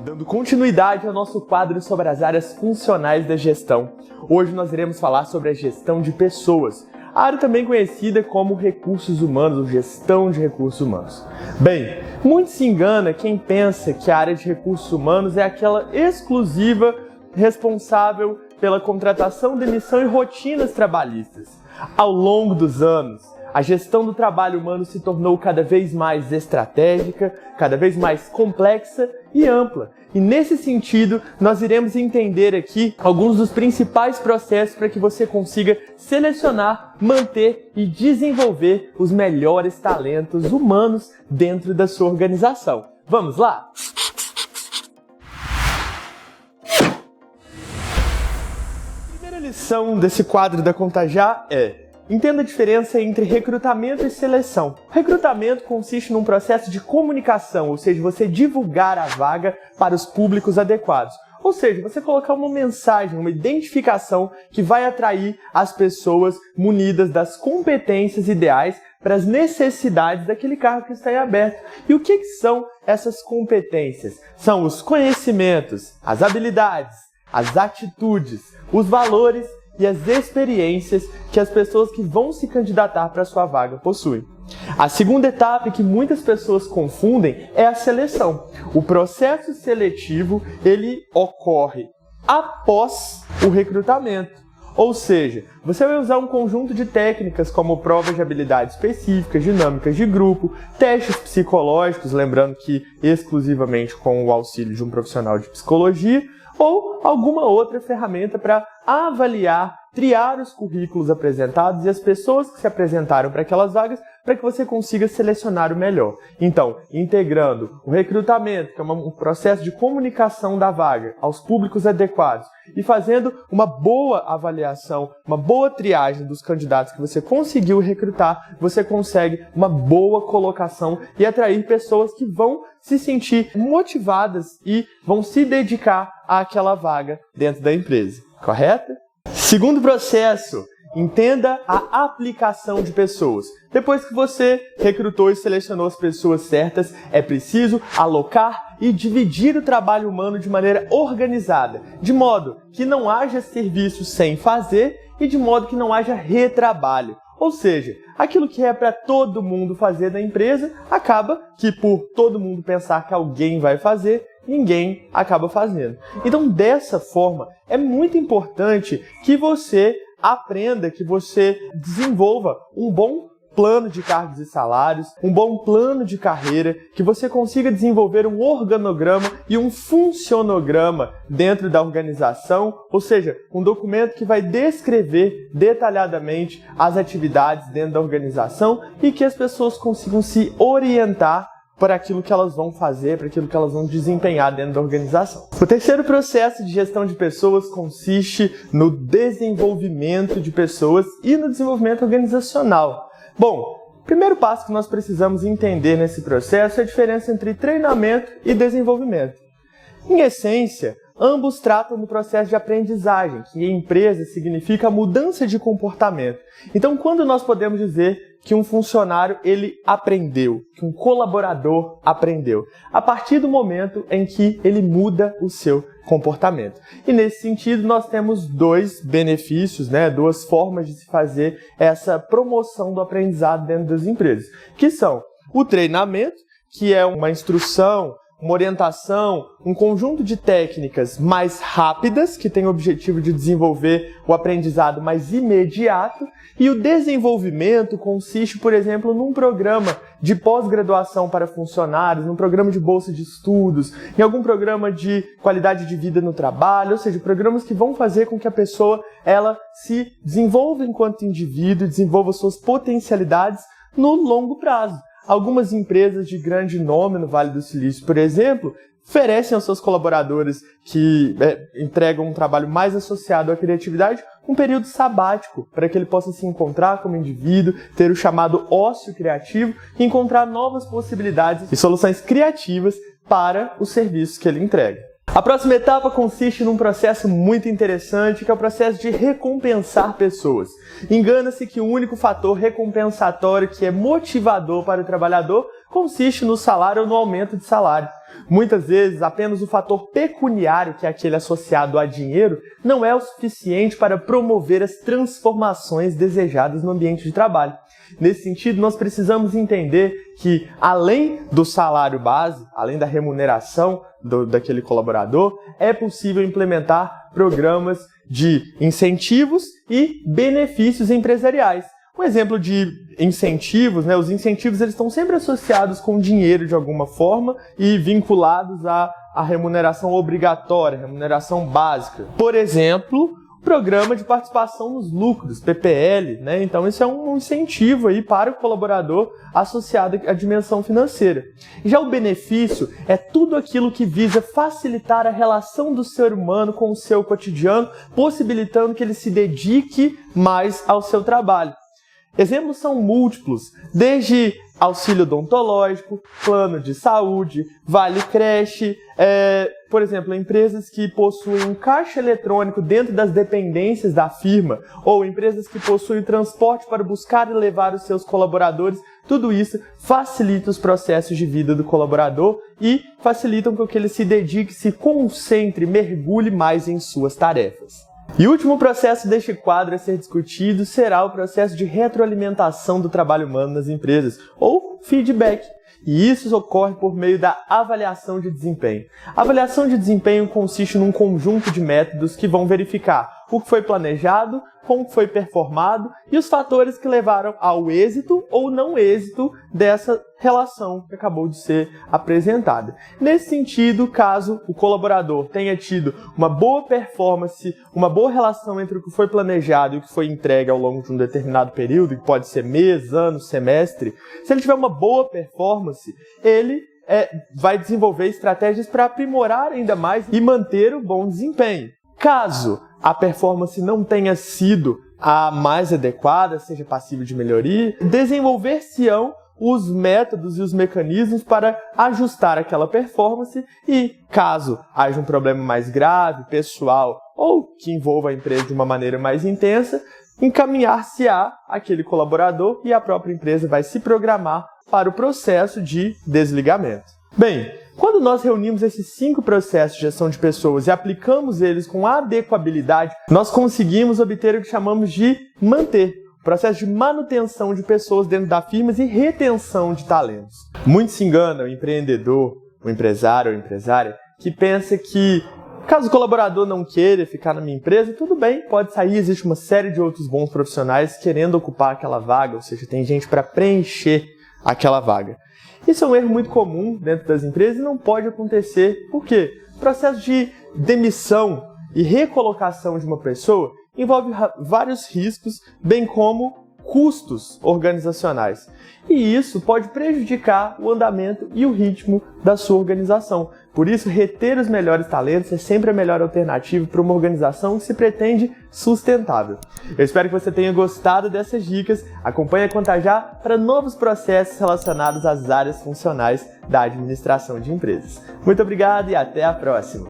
Dando continuidade ao nosso quadro sobre as áreas funcionais da gestão, hoje nós iremos falar sobre a gestão de pessoas, a área também conhecida como recursos humanos ou gestão de recursos humanos. Bem, muito se engana quem pensa que a área de recursos humanos é aquela exclusiva responsável pela contratação, demissão e rotinas trabalhistas. Ao longo dos anos, a gestão do trabalho humano se tornou cada vez mais estratégica, cada vez mais complexa e ampla. E nesse sentido, nós iremos entender aqui alguns dos principais processos para que você consiga selecionar, manter e desenvolver os melhores talentos humanos dentro da sua organização. Vamos lá? A primeira lição desse quadro da Contagiar é: entenda a diferença entre recrutamento e seleção. O recrutamento consiste num processo de comunicação, ou seja, você divulgar a vaga para os públicos adequados. Ou seja, você colocar uma mensagem, uma identificação que vai atrair as pessoas munidas das competências ideais para as necessidades daquele cargo que está em aberto. E o que são essas competências? São os conhecimentos, as habilidades, as atitudes, os valores e as experiências que as pessoas que vão se candidatar para a sua vaga possuem. A segunda etapa que muitas pessoas confundem é a seleção. O processo seletivo, ele ocorre após o recrutamento. Ou seja, você vai usar um conjunto de técnicas como provas de habilidades específicas, dinâmicas de grupo, testes psicológicos, lembrando que exclusivamente com o auxílio de um profissional de psicologia, ou alguma outra ferramenta para avaliar, triar os currículos apresentados e as pessoas que se apresentaram para aquelas vagas para que você consiga selecionar o melhor. Então, integrando o recrutamento, que é um processo de comunicação da vaga aos públicos adequados, e fazendo uma boa avaliação, uma boa triagem dos candidatos que você conseguiu recrutar, você consegue uma boa colocação e atrair pessoas que vão se sentir motivadas e vão se dedicar àquela vaga dentro da empresa. Correto? Segundo processo, entenda a aplicação de pessoas. Depois que você recrutou e selecionou as pessoas certas, é preciso alocar e dividir o trabalho humano de maneira organizada, de modo que não haja serviço sem fazer e de modo que não haja retrabalho. Ou seja, aquilo que é para todo mundo fazer da empresa, acaba que por todo mundo pensar que alguém vai fazer, ninguém acaba fazendo. Então, dessa forma, é muito importante que você aprenda, que você desenvolva um bom plano de cargos e salários, um bom plano de carreira, que você consiga desenvolver um organograma e um funcionograma dentro da organização, ou seja, um documento que vai descrever detalhadamente as atividades dentro da organização e que as pessoas consigam se orientar para aquilo que elas vão fazer, para aquilo que elas vão desempenhar dentro da organização. O terceiro processo de gestão de pessoas consiste no desenvolvimento de pessoas e no desenvolvimento organizacional. Bom, o primeiro passo que nós precisamos entender nesse processo é a diferença entre treinamento e desenvolvimento. Em essência, ambos tratam do processo de aprendizagem, que em empresa significa a mudança de comportamento. Então, quando nós podemos dizer que um funcionário ele aprendeu, que um colaborador aprendeu? A partir do momento em que ele muda o seu comportamento. E nesse sentido nós temos dois benefícios, duas formas de se fazer essa promoção do aprendizado dentro das empresas, que são o treinamento, que é uma instrução, uma orientação, um conjunto de técnicas mais rápidas, que tem o objetivo de desenvolver o aprendizado mais imediato, e o desenvolvimento consiste, por exemplo, num programa de pós-graduação para funcionários, num programa de bolsa de estudos, em algum programa de qualidade de vida no trabalho, ou seja, programas que vão fazer com que a pessoa ela se desenvolva enquanto indivíduo, desenvolva suas potencialidades no longo prazo. Algumas empresas de grande nome no Vale do Silício, por exemplo, oferecem aos seus colaboradores que entregam um trabalho mais associado à criatividade um período sabático para que ele possa se encontrar como indivíduo, ter o chamado ócio criativo e encontrar novas possibilidades e soluções criativas para os serviços que ele entrega. A próxima etapa consiste num processo muito interessante, que é o processo de recompensar pessoas. Engana-se que o único fator recompensatório que é motivador para o trabalhador consiste no salário ou no aumento de salário. Muitas vezes, apenas o fator pecuniário, que é aquele associado a dinheiro, não é o suficiente para promover as transformações desejadas no ambiente de trabalho. Nesse sentido, nós precisamos entender que, além do salário base, além da remuneração daquele colaborador, é possível implementar programas de incentivos e benefícios empresariais. Um exemplo de incentivos, os incentivos eles estão sempre associados com dinheiro de alguma forma e vinculados à remuneração obrigatória, remuneração básica. Por exemplo, Programa de Participação nos Lucros, PPL, Então isso é um incentivo aí para o colaborador associado à dimensão financeira. Já o benefício é tudo aquilo que visa facilitar a relação do ser humano com o seu cotidiano, possibilitando que ele se dedique mais ao seu trabalho. Exemplos são múltiplos, desde auxílio odontológico, plano de saúde, vale creche, por exemplo, empresas que possuem um caixa eletrônico dentro das dependências da firma, ou empresas que possuem transporte para buscar e levar os seus colaboradores. Tudo isso facilita os processos de vida do colaborador e facilitam com que ele se dedique, se concentre, mergulhe mais em suas tarefas. E o último processo deste quadro a ser discutido será o processo de retroalimentação do trabalho humano nas empresas, ou feedback. E isso ocorre por meio da avaliação de desempenho. A avaliação de desempenho consiste num conjunto de métodos que vão verificar o que foi planejado, como foi performado e os fatores que levaram ao êxito ou não êxito dessa relação que acabou de ser apresentada. Nesse sentido, caso o colaborador tenha tido uma boa performance, uma boa relação entre o que foi planejado e o que foi entregue ao longo de um determinado período, que pode ser mês, ano, semestre, se ele tiver uma boa performance, ele vai desenvolver estratégias para aprimorar ainda mais e manter o bom desempenho. Caso a performance não tenha sido a mais adequada, seja passível de melhoria, desenvolver-se-ão os métodos e os mecanismos para ajustar aquela performance e, caso haja um problema mais grave, pessoal, ou que envolva a empresa de uma maneira mais intensa, encaminhar-se-á aquele colaborador e a própria empresa vai se programar para o processo de desligamento. Bem, quando nós reunimos esses 5 processos de gestão de pessoas e aplicamos eles com adequabilidade, nós conseguimos obter o que chamamos de manter, o processo de manutenção de pessoas dentro da firma e retenção de talentos. Muito se engana o empreendedor, o empresário ou empresária, que pensa que caso o colaborador não queira ficar na minha empresa, tudo bem, pode sair, existe uma série de outros bons profissionais querendo ocupar aquela vaga, ou seja, tem gente para preencher aquela vaga. Isso é um erro muito comum dentro das empresas e não pode acontecer. Por quê? O processo de demissão e recolocação de uma pessoa envolve vários riscos, bem como custos organizacionais. E isso pode prejudicar o andamento e o ritmo da sua organização. Por isso, reter os melhores talentos é sempre a melhor alternativa para uma organização que se pretende sustentável. Eu espero que você tenha gostado dessas dicas. Acompanhe a Contajar para novos processos relacionados às áreas funcionais da administração de empresas. Muito obrigado e até a próxima!